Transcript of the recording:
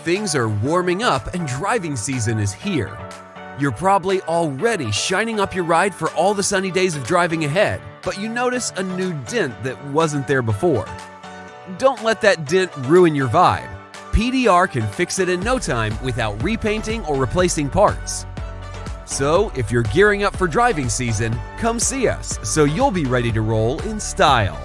Things are warming up and driving season is here. You're probably already shining up your ride for all the sunny days of driving ahead, but you notice a new dent that wasn't there before. Don't let that dent ruin your vibe. PDR can fix it in no time without repainting or replacing parts. So, if you're gearing up for driving season, come see us so you'll be ready to roll in style.